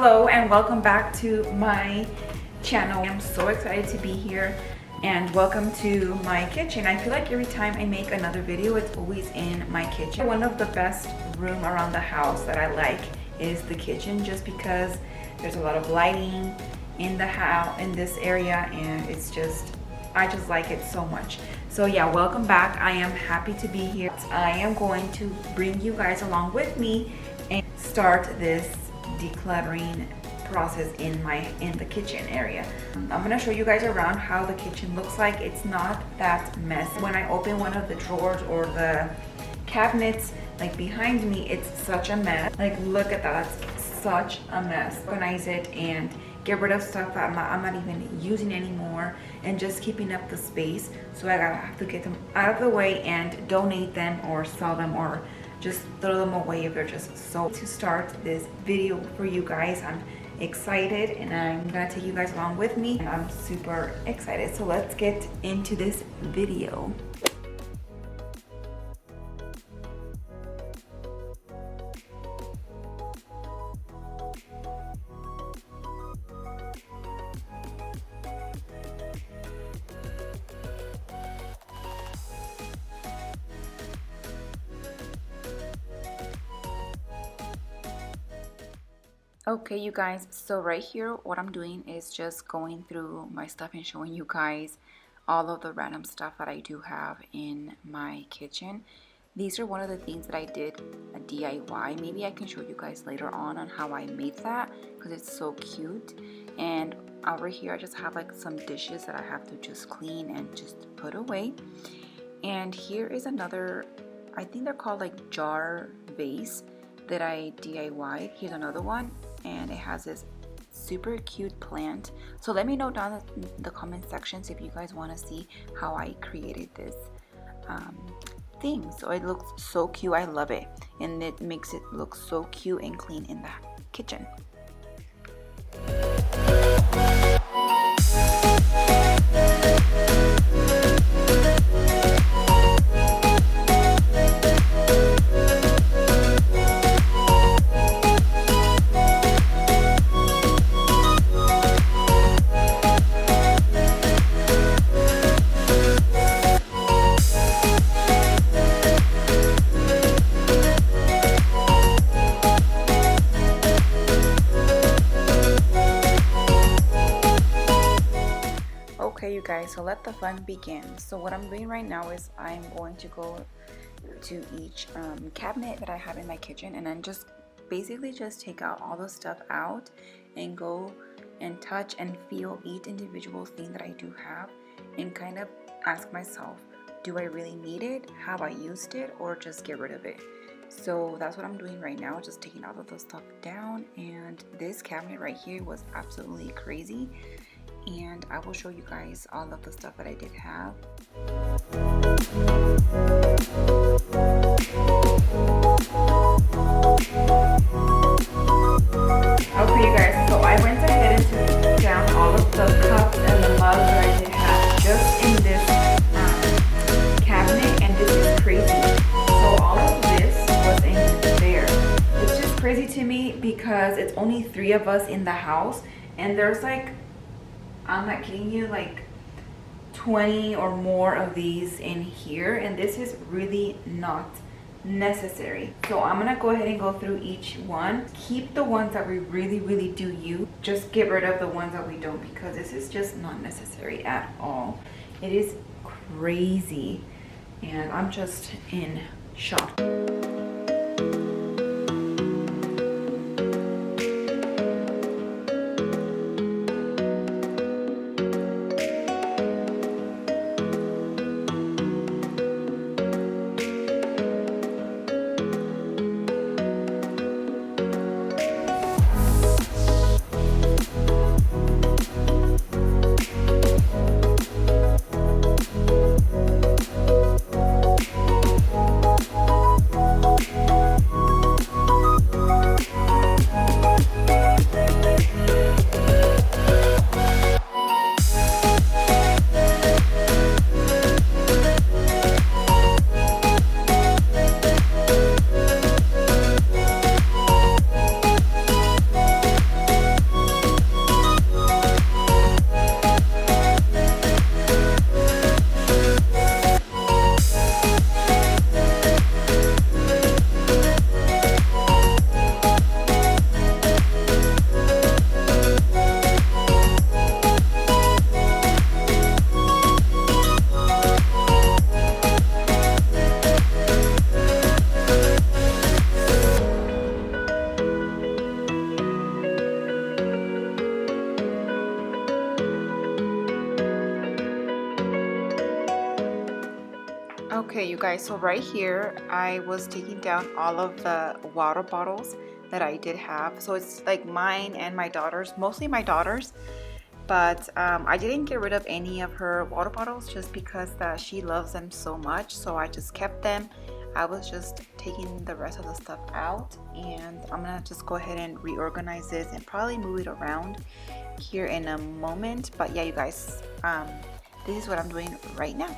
Hello and welcome back to my channel. I'm so excited to be here and welcome to my kitchen. I feel like every time I make another video, it's always in my kitchen. One of the best room around the house that I like is the kitchen, just because there's a lot of lighting in the house, in this area, and it's just, I just like it so much. So yeah, welcome back. I am happy to be here. I am going to bring you guys along with me and start this decluttering process in the kitchen area. I'm gonna show you guys around how the kitchen looks like. It's not that messy. When I open one of the drawers or the cabinets like behind me, it's such a mess. Like, look at that, it's such a mess. Organize it and get rid of stuff that I'm not even using anymore, and just keeping up the space. So I have to get them out of the way and donate them or sell them or just throw them away if they're just so. To start this video for you guys, I'm excited and I'm gonna take you guys along with me, and I'm super excited. So let's get into this video. Okay, you guys, so right here what I'm doing is just going through my stuff and showing you guys all of the random stuff that I do have in my kitchen. These are one of the things that I did a DIY. Maybe I can show you guys later on how I made that, because it's so cute. And over here I just have like some dishes that I have to just clean and just put away. And here is another, I think they're called like jar vase that I DIY'd. Here's another one, and it has this super cute plant. So let me know down in the comment sections if you guys want to see how I created this thing. So it looks so cute. I love it, and it makes it look so cute and clean in the kitchen. Okay, you guys, so let the fun begin. So what I'm doing right now is I'm going to go to each cabinet that I have in my kitchen, and then just basically just take out all the stuff out and go and touch and feel each individual thing that I do have, and kind of ask myself, do I really need it? Have I used it? Or just get rid of it? So that's what I'm doing right now, just taking all of the stuff down. And this cabinet right here was absolutely crazy, and I will show you guys all of the stuff that I did have. Okay, you guys, so I went ahead and took down all of the cups and the mugs that I did have just in this cabinet, and this is crazy. So all of this was in there. It's just crazy to me because it's only 3 of us in the house, and there's like, I'm not kidding you, like 20 or more of these in here, and this is really not necessary. So I'm gonna go ahead and go through each one, keep the ones that we really do use, just get rid of the ones that we don't, because this is just not necessary at all. It is crazy, and I'm just in shock. you guys, so right here I was taking down all of the water bottles that I did have. So it's like mine and my daughter's, mostly my daughter's, but I didn't get rid of any of her water bottles just because she loves them so much, so I just kept them. I was just taking the rest of the stuff out, and I'm gonna just go ahead and reorganize this and probably move it around here in a moment. But yeah, you guys, this is what I'm doing right now.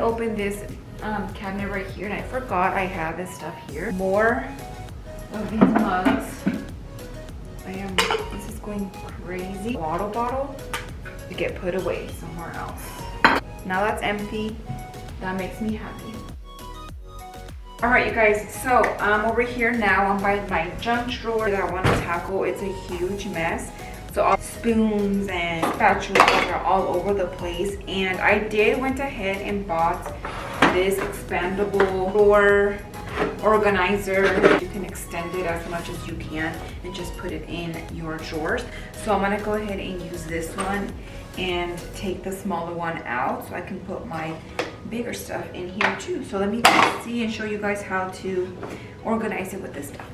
Open this cabinet right here, and I forgot I have this stuff here. More of these mugs. This is going crazy. Water bottle to get put away somewhere else. Now that's empty. That makes me happy. All right, you guys, so I'm over here now. I'm by my junk drawer that I want to tackle. It's a huge mess. So all spoons and spatulas are all over the place, and I went ahead and bought this expandable drawer organizer. You can extend it as much as you can and just put it in your drawers. So I'm gonna go ahead and use this one and take the smaller one out so I can put my bigger stuff in here too. So let me see and show you guys how to organize it with this stuff.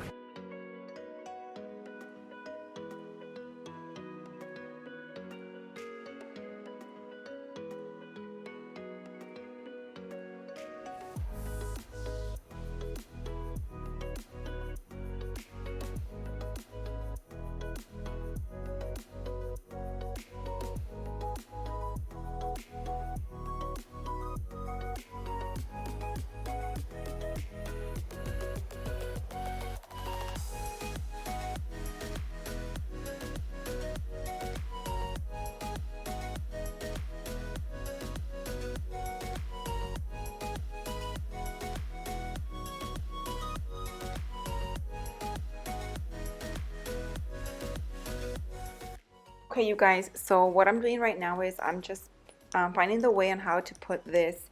Okay, you guys, so what I'm doing right now is I'm just finding the way on how to put this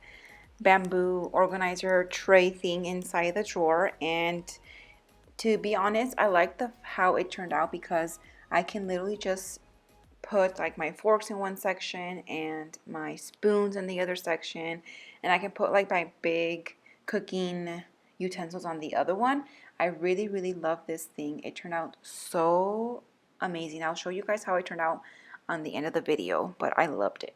bamboo organizer tray thing inside the drawer. And to be honest, I like how it turned out because I can literally just put like my forks in one section and my spoons in the other section, and I can put like my big cooking utensils on the other one. I really love this thing. It turned out so amazing. I'll show you guys how it turned out on the end of the video, but I loved it.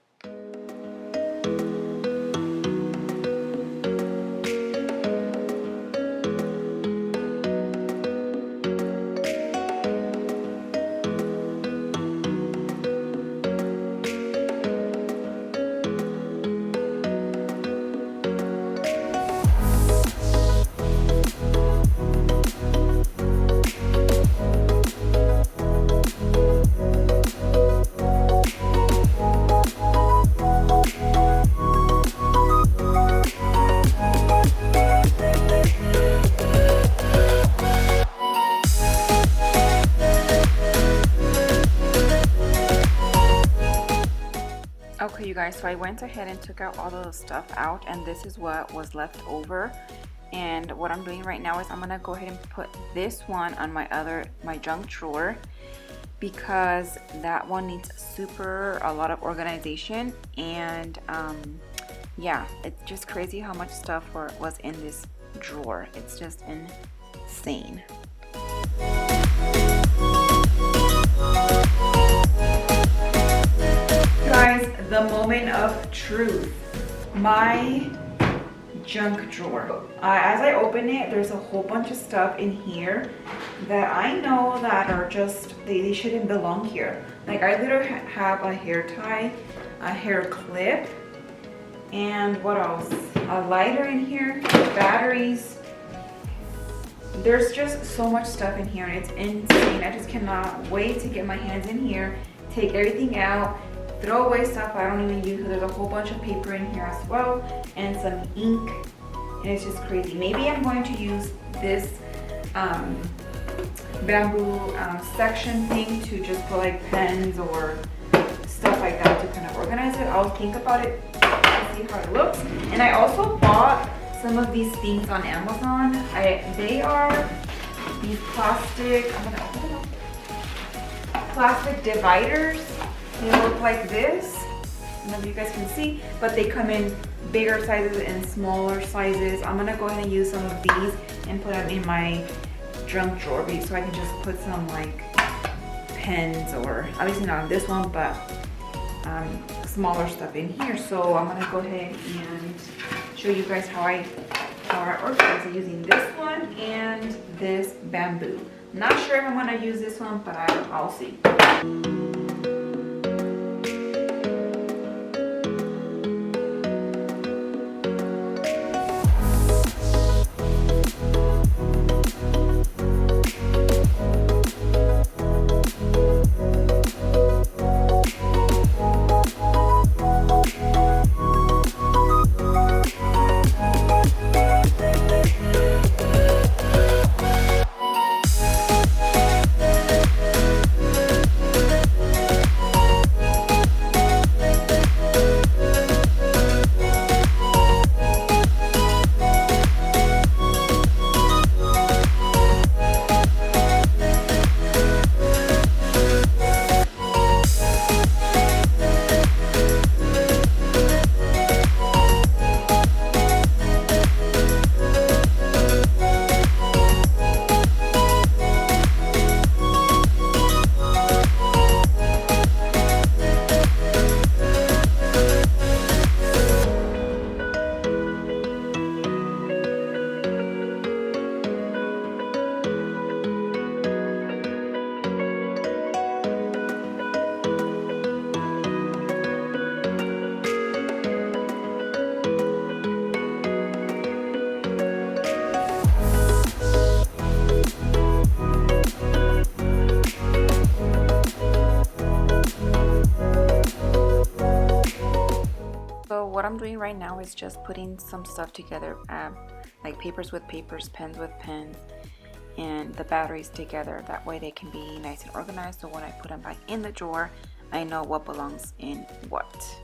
Okay, you guys, so I went ahead and took out all of the stuff out, and this is what was left over. And what I'm doing right now is I'm gonna go ahead and put this one on my junk drawer, because that one needs a lot of organization. And yeah, it's just crazy how much stuff was in this drawer. It's just insane. Guys, the moment of truth. My junk drawer. As I open it, there's a whole bunch of stuff in here that I know that are just, they shouldn't belong here. Like I literally have a hair tie, a hair clip, and what else? A lighter in here, batteries. There's just so much stuff in here and it's insane. I just cannot wait to get my hands in here, take everything out, throw away stuff I don't even use. There's a whole bunch of paper in here as well and some ink, and it's just crazy. Maybe I'm going to use this bamboo section thing to just put like pens or stuff like that to kind of organize it. I'll think about it to see how it looks. And I also bought some of these things on Amazon. They are these plastic, I'm gonna open them up. Plastic dividers. They look like this. I don't know if you guys can see, but they come in bigger sizes and smaller sizes. I'm gonna go ahead and use some of these and put them in my junk drawer so I can just put some like pens, or obviously not on this one, but smaller stuff in here. So I'm gonna go ahead and show you guys how I organize it using this one and this bamboo. Not sure if I'm gonna use this one, but I'll see. What I'm doing right now is just putting some stuff together, like papers with papers, pens with pens, and the batteries together. That way they can be nice and organized, so when I put them back in the drawer, I know what belongs in what.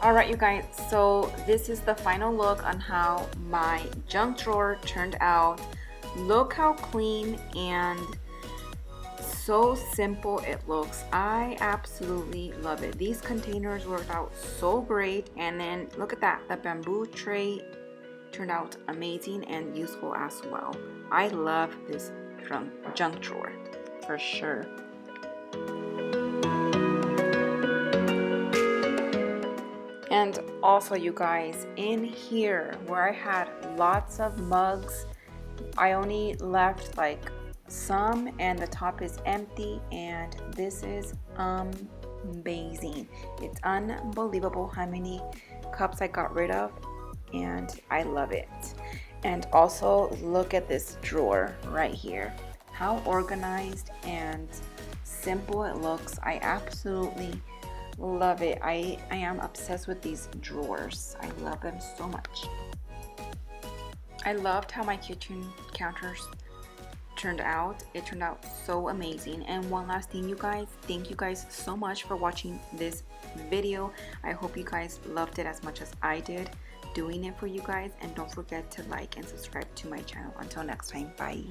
Alright you guys, so this is the final look on how my junk drawer turned out. Look how clean and so simple it looks. I absolutely love it. These containers worked out so great, and then look at that, the bamboo tray turned out amazing and useful as well. I love this junk drawer for sure. And also, you guys, in here where I had lots of mugs, I only left like some, and the top is empty, and this is amazing. It's unbelievable how many cups I got rid of, and I love it. And also look at this drawer right here, how organized and simple it looks. I absolutely love it. I am obsessed with these drawers. I love them so much. I loved how my kitchen counters turned out. It turned out so amazing. And one last thing, you guys, thank you guys so much for watching this video. I hope you guys loved it as much as I did doing it for you guys, and don't forget to like and subscribe to my channel. Until next time, bye.